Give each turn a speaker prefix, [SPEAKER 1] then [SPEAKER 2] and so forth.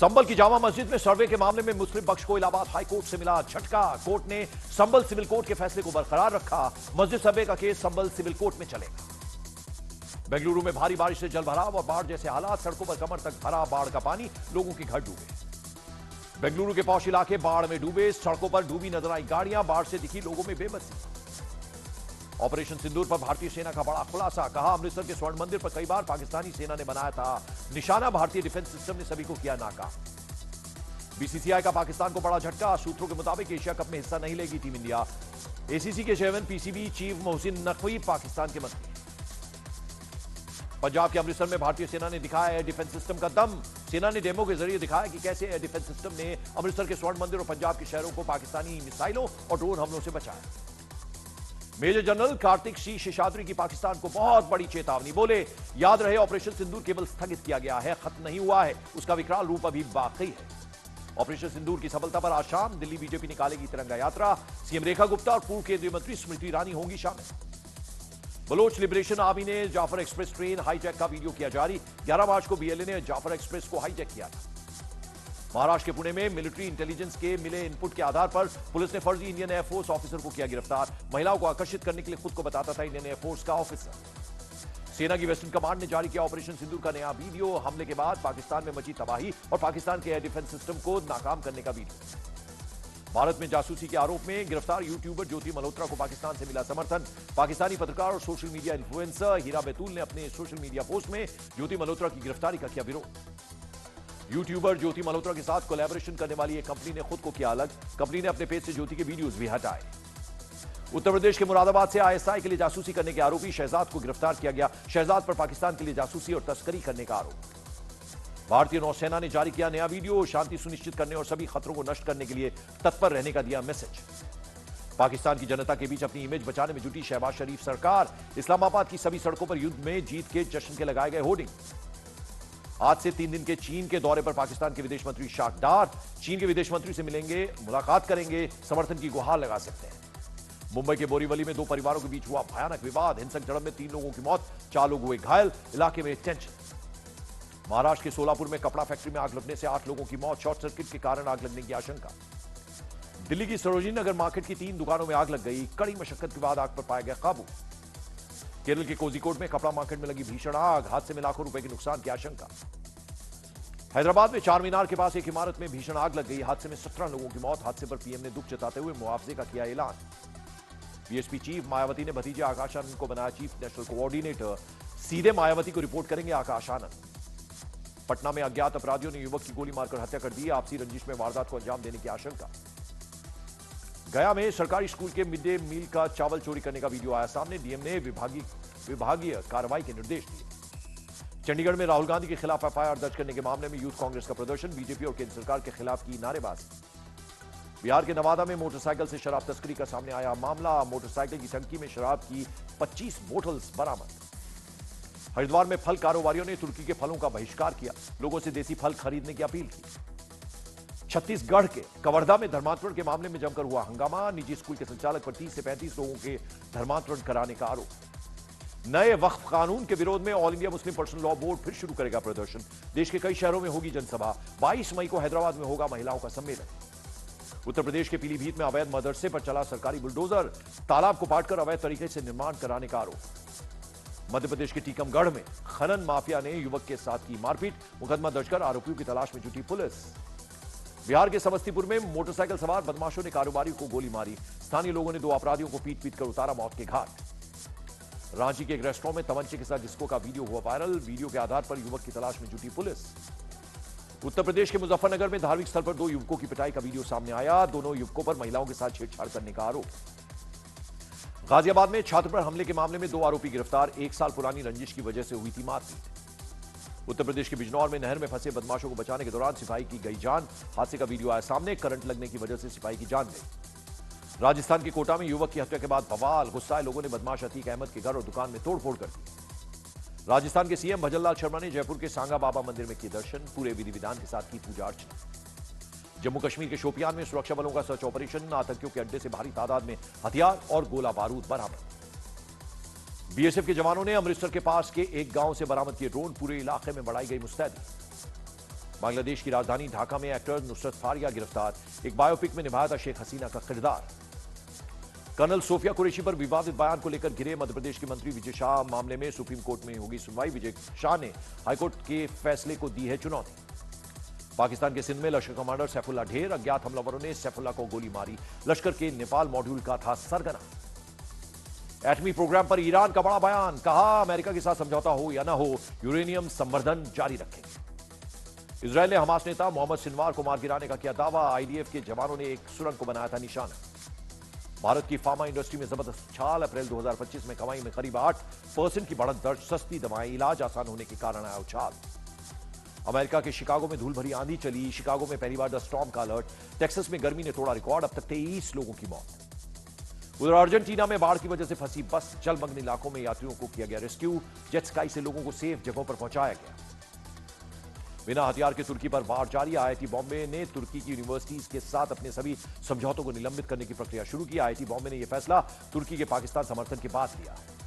[SPEAKER 1] संबल की जामा मस्जिद में सर्वे के मामले में मुस्लिम पक्ष को इलाहाबाद हाई कोर्ट से मिला झटका। कोर्ट ने संबल सिविल कोर्ट के फैसले को बरकरार रखा। मस्जिद सर्वे का केस संबल सिविल कोर्ट में चलेगा। बेंगलुरु में भारी बारिश से जलभराव और बाढ़ जैसे हालात, सड़कों पर कमर तक भरा बाढ़ का पानी, लोगों के घर डूबे। बेंगलुरु के पौष इलाके बाढ़ में डूबे, सड़कों पर डूबी नजर आई गाड़ियां, बाढ़ से दिखी लोगों में बेबसी। ऑपरेशन सिंदूर पर भारतीय सेना का बड़ा खुलासा, कहा अमृतसर के स्वर्ण मंदिर पर कई बार पाकिस्तानी सेना ने बनाया था निशाना, भारतीय डिफेंस सिस्टम ने सभी को किया नाकाम। बीसीसीआई का पाकिस्तान को बड़ा झटका, सूत्रों के मुताबिक एशिया कप में हिस्सा नहीं लेगी टीम इंडिया। एसीसी के chairman PCB chief Mohsin Naqvi Pakistan के मंत्री। पंजाब के अमृतसर में भारतीय सेना ने दिखाया एयर डिफेंस सिस्टम का दम। सेना ने डेमो के जरिए दिखाया कि कैसे एयर डिफेंस सिस्टम ने अमृतसर के स्वर्ण मंदिर और पंजाब के शहरों को पाकिस्तानी मिसाइलों और ड्रोन हमलों से बचाया। मेजर जनरल कार्तिक सी शेषाद्री की पाकिस्तान को बहुत बड़ी चेतावनी, बोले याद रहे ऑपरेशन सिंदूर केवल स्थगित किया गया है, खत्म नहीं हुआ है, उसका विकराल रूप अभी बाकी है। ऑपरेशन सिंदूर की सफलता पर आज शाम दिल्ली बीजेपी निकालेगी तिरंगा यात्रा। सीएम रेखा गुप्ता और पूर्व केंद्रीय मंत्री स्मृति ईरानी होंगी शामिल। बलोच लिबरेशन आर्मी ने जाफर एक्सप्रेस ट्रेन हाईजैक का वीडियो किया जारी। 11 मार्च को बीएलए ने जाफर एक्सप्रेस को हाईजैक किया था। महाराष्ट्र के पुणे में मिलिट्री इंटेलिजेंस के मिले इनपुट के आधार पर पुलिस ने फर्जी इंडियन एयरफोर्स ऑफिसर को किया गिरफ्तार। महिलाओं को आकर्षित करने के लिए खुद को बताता था इंडियन एयरफोर्स का ऑफिसर। सेना की वेस्टर्न कमांड ने जारी किया ऑपरेशन सिंदूर का नया वीडियो। हमले के बाद पाकिस्तान में मची तबाही और पाकिस्तान के एयर डिफेंस सिस्टम को नाकाम करने का वीडियो। भारत में जासूसी के आरोप में गिरफ्तार यूट्यूबर ज्योति मल्होत्रा को पाकिस्तान से मिला समर्थन। पाकिस्तानी पत्रकार और सोशल मीडिया इन्फ्लुएंसर हीरा बैतूल ने अपने सोशल मीडिया पोस्ट में ज्योति मल्होत्रा की गिरफ्तारी का किया विरोध। यूट्यूबर ज्योति मल्होत्रा के साथ कोलैबोरेशन करने वाली एक कंपनी ने खुद को किया अलग। कंपनी ने अपने पेज से ज्योति के वीडियोज भी हटाए। उत्तर प्रदेश के मुरादाबाद से आईएसआई के लिए जासूसी करने के आरोपी शहजाद को गिरफ्तार किया गया। शहजाद पर पाकिस्तान के लिए जासूसी और तस्करी करने का आरोप। भारतीय नौसेना ने जारी किया नया वीडियो, शांति सुनिश्चित करने और सभी खतरों को नष्ट करने के लिए तत्पर रहने का दिया मैसेज। पाकिस्तान की जनता के बीच अपनी इमेज बचाने में जुटी शहबाज शरीफ सरकार। इस्लामाबाद की सभी सड़कों पर युद्ध में जीत के जश्न के लगाए गए होर्डिंग। आज से 3 दिन के चीन के दौरे पर पाकिस्तान के विदेश मंत्री शाकदार। चीन के विदेश मंत्री से मिलेंगे, मुलाकात करेंगे, समर्थन की गुहार लगा सकते हैं। मुंबई के बोरीवली में 2 परिवारों के बीच हुआ भयानक विवाद। हिंसक झड़प में 3 लोगों की मौत, 4 लोग हुए घायल। इलाके में टेंशन। महाराष्ट्र के सोलापुर में कपड़ा फैक्ट्री में आग लगने से 8 लोगों की मौत, शॉर्ट सर्किट के कारण आग लगने की आशंका। दिल्ली की सरोजिनी नगर मार्केट की 3 दुकानों में आग लग गई। कड़ी मशक्कत के बाद आग पर पाया गया काबू। केरल के कोझिकोड में कपड़ा मार्केट में लगी भीषण आग, हादसे में लाखों रुपए के नुकसान की आशंका। हैदराबाद में चार मीनार के पास एक इमारत में भीषण आग लग गई। हादसे में 17 लोगों की मौत। हादसे पर पीएम ने दुख जताते हुए मुआवजे का किया ऐलान। बीएसपी चीफ मायावती ने भतीजे आकाश आनंद को बनाया चीफ नेशनल कोऑर्डिनेटर। सीधे मायावती को रिपोर्ट करेंगे आकाश आनंद। पटना में अज्ञात अपराधियों ने युवक की गोली मारकर हत्या कर दी। आपसी रंजिश में वारदात को अंजाम देने की आशंका। गया में सरकारी स्कूल के मिड डे मील का चावल चोरी करने का वीडियो आया सामने। डीएम ने विभागीय कार्रवाई के निर्देश दिए। चंडीगढ़ में राहुल गांधी के खिलाफ एफआईआर दर्ज करने के मामले में यूथ कांग्रेस का प्रदर्शन। बीजेपी और केंद्र सरकार के खिलाफ की नारेबाजी। बिहार के नवादा में मोटरसाइकिल से शराब तस्करी का सामने आया मामला। मोटरसाइकिल की टंकी में शराब की 25 बोतल्स बरामद। हरिद्वार में फल कारोबारियों ने तुर्की के फलों का बहिष्कार किया। लोगों से देसी फल खरीदने की अपील की। छत्तीसगढ़ के कवर्धा में धर्मांतरण के मामले में जमकर हुआ हंगामा। निजी स्कूल के संचालक पर 30 से 35 लोगों के धर्मांतरण कराने का आरोप। नए वक्फ कानून के विरोध में all India Muslim personal law board फिर शुरू करेगा प्रदर्शन। देश के कई शहरों में होगी जनसभा। 22 मई को हैदराबाद में होगा महिलाओं का सम्मेलन। उत्तर प्रदेश के पीलीभीत में अवैध मदरसे पर चला सरकारी बुलडोजर। तालाब को पाटकर अवैध तरीके से निर्माण कराने का आरोप। मध्य प्रदेश के टीकमगढ़ में खनन माफिया ने युवक के साथ की मारपीट। मुकदमा दर्ज कर आरोपियों की तलाश में जुटी पुलिस। बिहार के समस्तीपुर में मोटरसाइकिल सवार बदमाशों ने कारोबारियों को गोली मारी। स्थानीय लोगों ने 2 अपराधियों को पीट पीट कर उतारा मौत के घाट। रांची के एक रेस्टोरेंट में तमंचे के साथ डिस्को का वीडियो हुआ वायरल। वीडियो के आधार पर युवक की तलाश में जुटी पुलिस। उत्तर प्रदेश के मुजफ्फरनगर में धार्मिक स्थल पर 2 युवकों की पिटाई का वीडियो सामने आया। दोनों युवकों पर महिलाओं के साथ छेड़छाड़ करने का आरोप। गाजियाबाद में छात्र पर हमले के मामले में 2 आरोपी गिरफ्तार। 1 साल पुरानी रंजिश की वजह से हुई थी मारपीट। उत्तर प्रदेश के बिजनौर में नहर में फंसे बदमाशों को बचाने के दौरान सिपाही की गई जान। हादसे का वीडियो आया सामने। करंट लगने की वजह से सिपाही की जान गई। राजस्थान के कोटा में युवक की हत्या के बाद बवाल। गुस्साए लोगों ने बदमाश अतीक अहमद के घर और दुकान में तोड़फोड़ कर दी। राजस्थान के सीएम भजनलाल शर्मा ने जयपुर के सांगा बाबा मंदिर में किए दर्शन। पूरे विधि विधान के साथ की पूजा अर्चना। जम्मू कश्मीर के शोपियान में सुरक्षा बलों का सर्च ऑपरेशन। आतंकियों के अड्डे से भारी तादाद में हथियार और गोला बारूद बरामद। बीएसएफ के जवानों ने अमृतसर के पास के एक गांव से बरामद किए ड्रोन। पूरे इलाके में बढ़ाई गई मुस्तैदी। बांग्लादेश की राजधानी ढाका में एक्टर नुसरत फारिया गिरफ्तार, एक बायोपिक में निभाया था शेख हसीना का किरदार। कर्नल सोफिया कुरैशी पर विवादित बयान को लेकर घिरे मध्य प्रदेश के मंत्री विजय शाह, मामले में सुप्रीम कोर्ट में होगी सुनवाई। विजय शाह ने हाईकोर्ट के फैसले को दी है चुनौती। पाकिस्तान के सिंध में लश्कर कमांडर सैफुल्ला ढेर, अज्ञात हमलावरों ने सैफुल्ला को गोली मारी, लश्कर के नेपाल मॉड्यूल का था सरगना। एटमी प्रोग्राम पर ईरान का बड़ा बयान, कहा अमेरिका के साथ समझौता हो या ना हो, यूरेनियम संवर्धन जारी रखेंगे। इजरायल ने हमास नेता मोहम्मद सिनवार को मार गिराने का किया दावा, आईडीएफ के जवानों ने एक सुरंग को बनाया था निशाना। भारत की फार्मा इंडस्ट्री में जबरदस्त छाल, अप्रैल 2025 में कमाई में करीब 8% की बढ़त दर्ज, सस्ती दवाएं, इलाज आसान होने के कारण आया उछाल। अमेरिका के शिकागो में धूल भरी आंधी चली, शिकागो में पहली बार द स्टॉर्म का अलर्ट, टेक्सास में गर्मी ने तोड़ा रिकॉर्ड, अब तक 23 लोगों की मौत। उधर अर्जेंटीना में बाढ़ की वजह से फंसी बस, जलमग्न इलाकों में यात्रियों को किया गया रेस्क्यू, जेट स्काई से लोगों को सेफ जगहों पर पहुंचाया गया। बिना हथियार के तुर्की पर वार जारी, आईआईटी बॉम्बे ने तुर्की की यूनिवर्सिटीज के साथ अपने सभी समझौतों को निलंबित करने की प्रक्रिया शुरू की। आईआईटी बॉम्बे ने यह फैसला तुर्की के पाकिस्तान समर्थन के बाद लिया है।